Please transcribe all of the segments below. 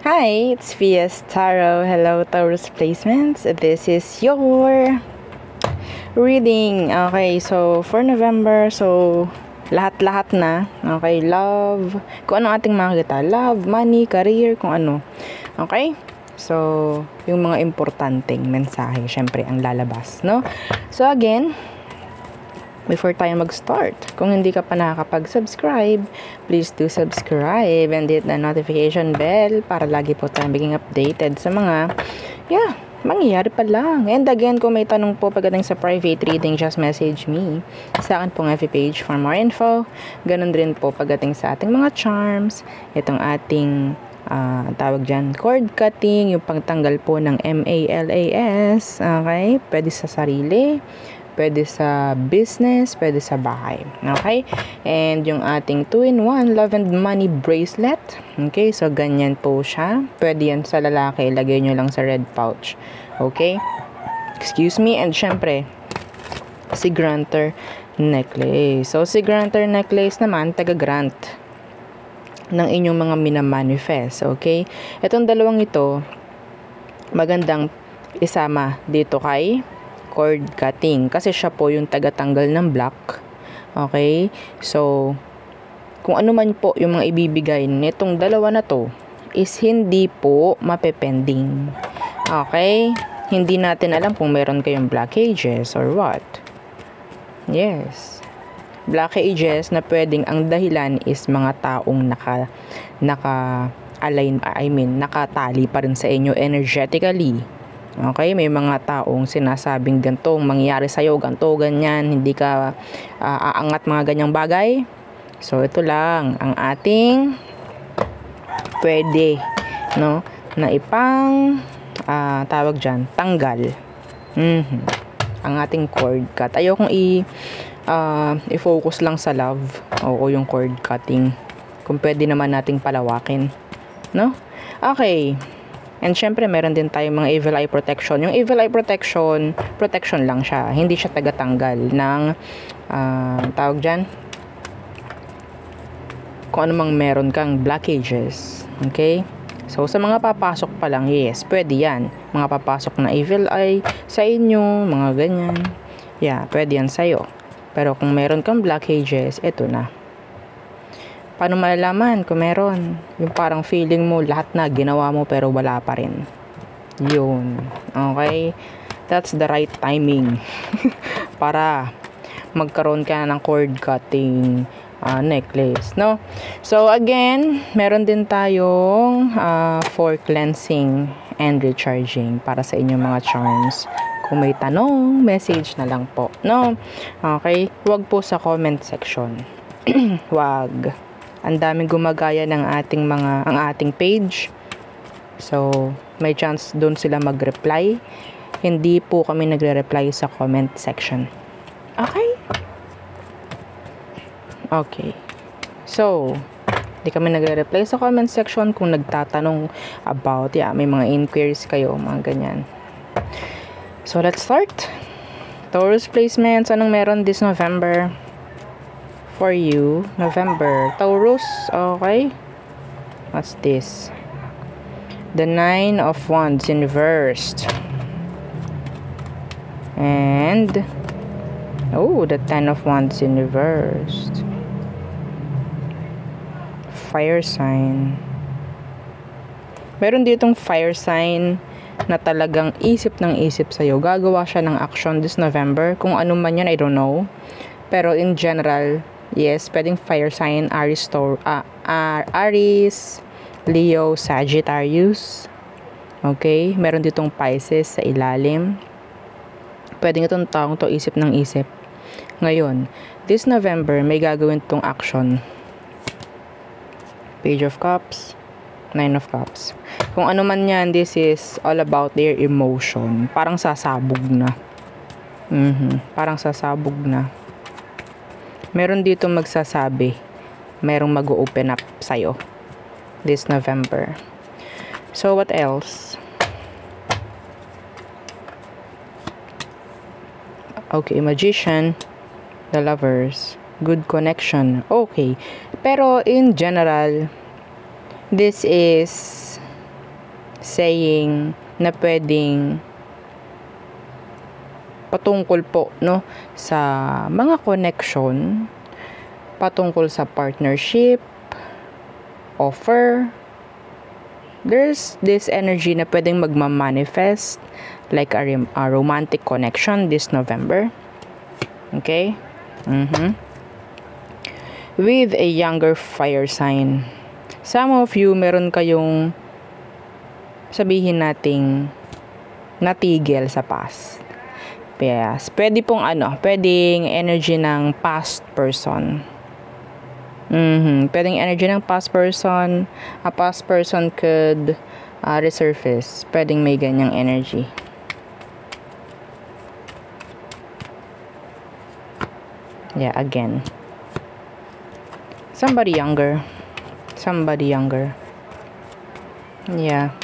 Hi, it's Vias Tarot. Hello, Taurus Placements. This is your reading. Okay, so for November, so lahat-lahat na. Okay, love. Kung ano ating makikita. Love, money, career, kung ano. Okay? So, yung mga importanteng mensahe, syempre, ang lalabas, no? So, again, before tayo mag-start, kung hindi ka pa nakakapag-subscribe, please do subscribe and hit the notification bell para lagi po tayong maging updated sa mga, mangyayari pa lang. And again, kung may tanong po pagdating sa private reading, just message me sa akin pong FB page for more info. Ganun din po pagdating sa ating mga charms, itong ating tawag dyan, cord cutting, yung pagtanggal po ng MALAS, okay? Pwede sa sarili, pwede sa business, pwede sa bahay. Okay? And yung ating 2-in-1 Love and Money bracelet. Okay? So, ganyan po siya. Pwede yan sa lalaki. Lagay nyo lang sa red pouch. Okay? Excuse me. And syempre, si Granter necklace. So, si Granter necklace naman, taga-grant ng inyong mga minamanifest. Okay? Itong dalawang ito, magandang isama dito kay cord cutting kasi siya po yung tagatanggal ng block. Okay? So, kung ano man po yung mga ibibigay nitong dalawa na to is hindi po mapepending. Okay? Hindi natin alam kung meron kayong blockages or what. Yes. Blockages na pwedeng ang dahilan is mga taong nakatali pa rin sa inyo energetically. Okay, may mga taong sinasabing gantong mangyayari sa'yo, ganto, ganyan, hindi ka aangat mga ganyang bagay. So, ito lang ang ating pwede, no, na ipang tawag dyan, tanggal. Ang ating cord cut. Ayokong i-focus lang sa love o yung cord cutting. Kung pwede naman nating palawakin, no? Okay. And syempre, meron din tayong mga evil eye protection. Yung evil eye protection lang siya. Hindi siya tagatanggal ng, tawag dyan, kung ano mang meron kang blockages. Okay? So, sa mga papasok pa lang, yes, pwede yan. Mga papasok na evil eye sa inyo, mga ganyan. Yeah, pwede yan sa'yo. Pero kung meron kang blockages, eto na. Paano malalaman kung meron? Yung parang feeling mo lahat na ginawa mo pero wala pa rin. Yun. Okay? That's the right timing. Para magkaroon ka ng cord cutting necklace, no? So, again, meron din tayong for cleansing and recharging para sa inyong mga charms. Kung may tanong, message na lang po, no? Okay? Huwag po sa comment section. Wag. Ang daming gumagaya ng ang ating page. So, may chance doon sila mag-reply. Hindi po kami nagre-reply sa comment section. Okay? Okay. So, hindi kami nagre-reply sa comment section kung nagtatanong about, may mga inquiries kayo, mga ganyan. So, let's start. Taurus placements, anong meron this November? For you, November. Taurus, okay. What's this? The 9 of Wands inversed. And, the 10 of Wands inversed. Fire sign. Meron ditong fire sign na talagang isip ng isip sa'yo. Gagawa siya ng action this November. Kung ano man yan, I don't know. Pero in general, yes, pwedeng fire sign, Aries, Leo, Sagittarius. Okay? Meron ditong Pisces sa ilalim. Pwedeng itong taong to isip ng isip. Ngayon, this November, may gagawin itong action. Page of Cups, 9 of Cups. Kung ano man yan, this is all about their emotion. Parang sasabog na. Parang sasabog na. Meron dito magsasabi, merong mag-open up sa'yo this November. So, what else? Okay, Magician, the Lovers, good connection. Okay. Pero in general, this is saying na pwedeng patungkol po, no, sa mga connection, patungkol sa partnership, offer. There's this energy na pwedeng magmamanifest like a romantic connection this November. Okay? With a younger fire sign. Some of you, meron kayong sabihin nating natigil sa past. Yes. Pwede pong pwedeng energy ng past person. Pwedeng energy ng past person. A past person could resurface. Pwedeng may ganyang energy. Yeah, again. Somebody younger. Yeah.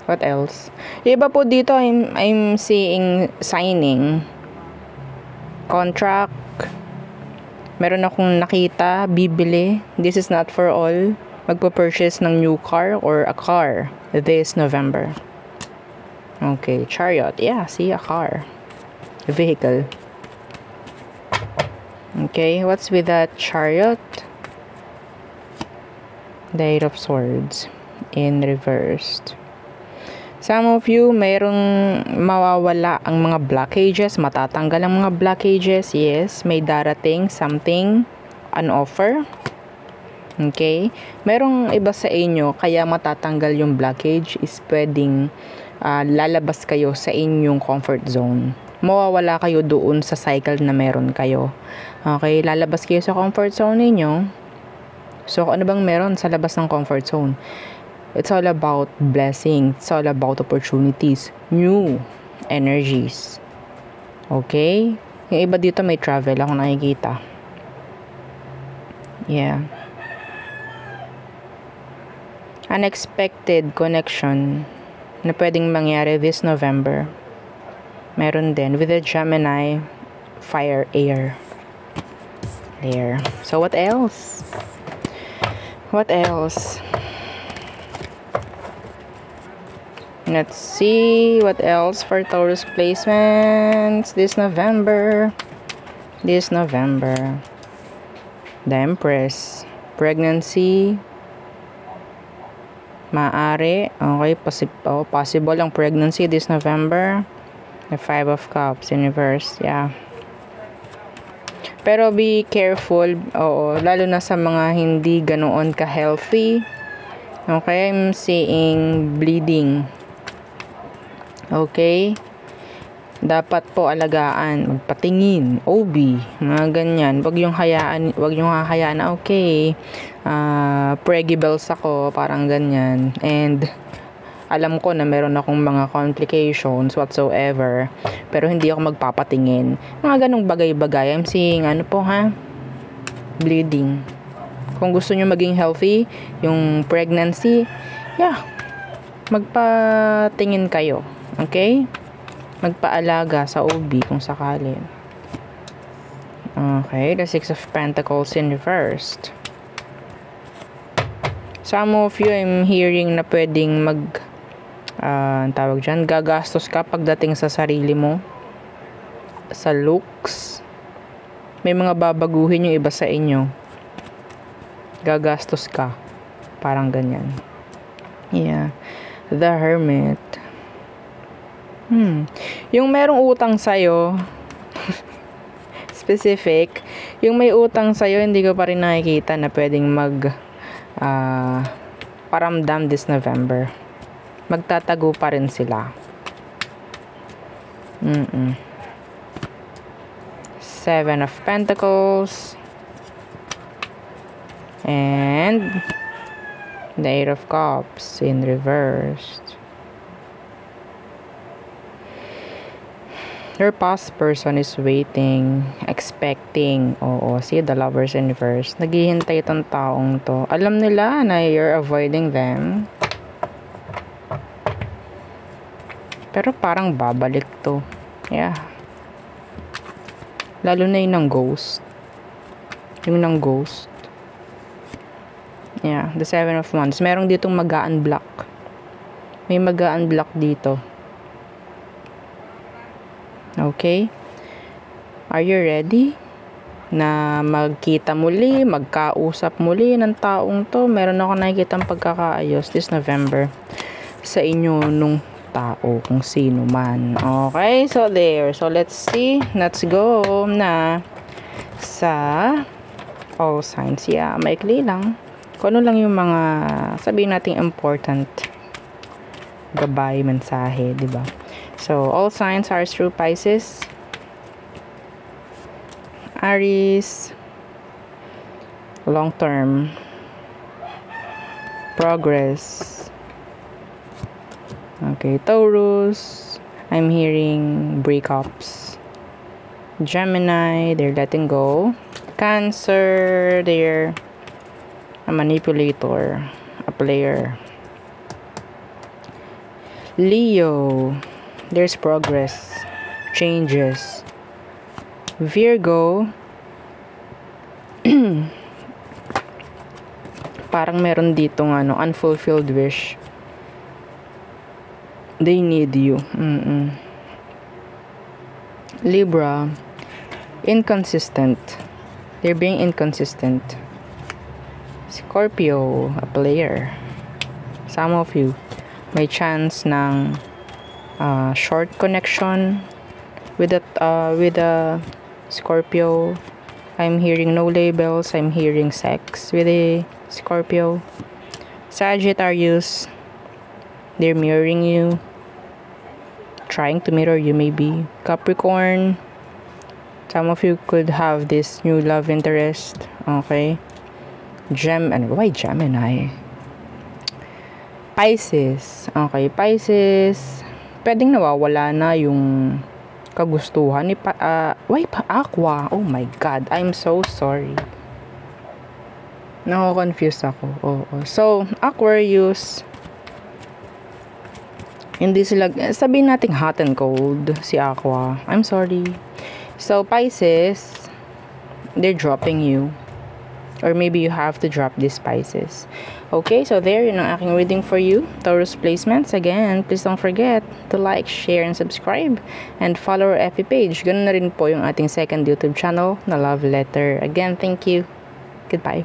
What else? Iba po dito, I'm seeing signing. Contract. Meron akong nakita, bibili. This is not for all. Magpo-purchase ng new car or a car this November. Okay, chariot. Yeah, see, a car. A vehicle. Okay, what's with that chariot? The Eight of Swords in reversed. Some of you, mayroong mawawala ang mga blockages, matatanggal ang mga blockages. Yes, may darating something, an offer. Okay? Merong iba sa inyo, kaya matatanggal yung blockage is pwedeng lalabas kayo sa inyong comfort zone. Mawawala kayo doon sa cycle na meron kayo. Okay? Lalabas kayo sa comfort zone ninyo. So, ano bang meron sa labas ng comfort zone? It's all about blessing. It's all about opportunities. New energies. Okay? Yung iba dito may travel ako nakikita. Yeah. Unexpected connection na pwedeng mangyari this November. Meron din with the Gemini, fire, air. There. So, what else? What else? Let's see what else for Taurus placements this November. The Empress. Pregnancy. Maaari. Okay, possible ang pregnancy this November. The Five of Cups in reverse. Yeah. Pero be careful. Oo, lalo na sa mga hindi ganoon ka-healthy. Okay, I'm seeing bleeding. Okay? Dapat po alagaan, magpatingin, OB, mga ganyan. Wag yung hahayaan na okay. Pregibels ako, parang ganyan. And alam ko na meron akong mga complications whatsoever, pero hindi ako magpapatingin. Mga ganong bagay-bagay. I'm seeing bleeding. Kung gusto nyo maging healthy, yung pregnancy, yeah, magpatingin kayo. Okay? Magpaalaga sa OB kung sakali. Okay, the Six of Pentacles in reversed. Some of you, I'm hearing na pwedeng tawag dyan, gagastos ka pagdating sa sarili mo. Sa looks. May mga babaguhin yung iba sa inyo. Gagastos ka. Parang ganyan. Yeah. The Hermit. Yung merong utang sa'yo, specific, yung may utang sa'yo, hindi ko pa rin nakikita na pwedeng paramdam this November. Magtatago pa rin sila. Seven of Pentacles. And the Eight of Cups in reversed. Your past person is waiting, expecting. Oo, see, the Lovers in reverse. Naghihintay itong taong to. Alam nila na you're avoiding them. Pero parang babalik to. Yeah. Lalo na yung ng ghost. Yung ng ghost. Yeah, the Seven of Wands. Merong ditong mag-unblock. May mag-unblock dito. Okay? Are you ready? Na magkita muli, magkausap muli ng taong to. Meron ako nakikitang pagkakaayos this November sa inyo nung tao, kung sino man. Okay, so there. So let's see. Let's go na sa all signs. Yeah, maikli lang. Kung ano lang yung mga sabihin nating important gabay, mensahe, di ba? So, all signs are through Pisces, Aries, long term, progress. Okay, Taurus, I'm hearing breakups. Gemini, they're letting go. Cancer, they're a manipulator, a player. Leo, there's progress, changes. Virgo, parang meron ditong unfulfilled wish. They need you. Libra, inconsistent. They're being inconsistent. Scorpio, a player. Some of you may chance ng short connection with a Scorpio. I'm hearing no labels. I'm hearing sex with a Scorpio. Sagittarius, they're mirroring you, trying to mirror you maybe. Capricorn, some of you could have this new love interest. Okay. Why Gemini? Pisces. Okay, Pisces. Pwedeng nawawala na yung kagustuhan ni Aqua. Oh my God, I'm so sorry. Nako-confuse ako. Oo. So, Aquarius. Hindi sila, sabihin natin hot and cold si Aqua. I'm sorry. So, Pisces, they're dropping you. Or maybe you have to drop these Pisces. Okay, so there, yun ang aking reading for you. Taurus placements. Again, please don't forget to like, share, and subscribe. And follow our FB page. Ganun na rin po yung ating second YouTube channel na Love Letter. Again, thank you. Goodbye.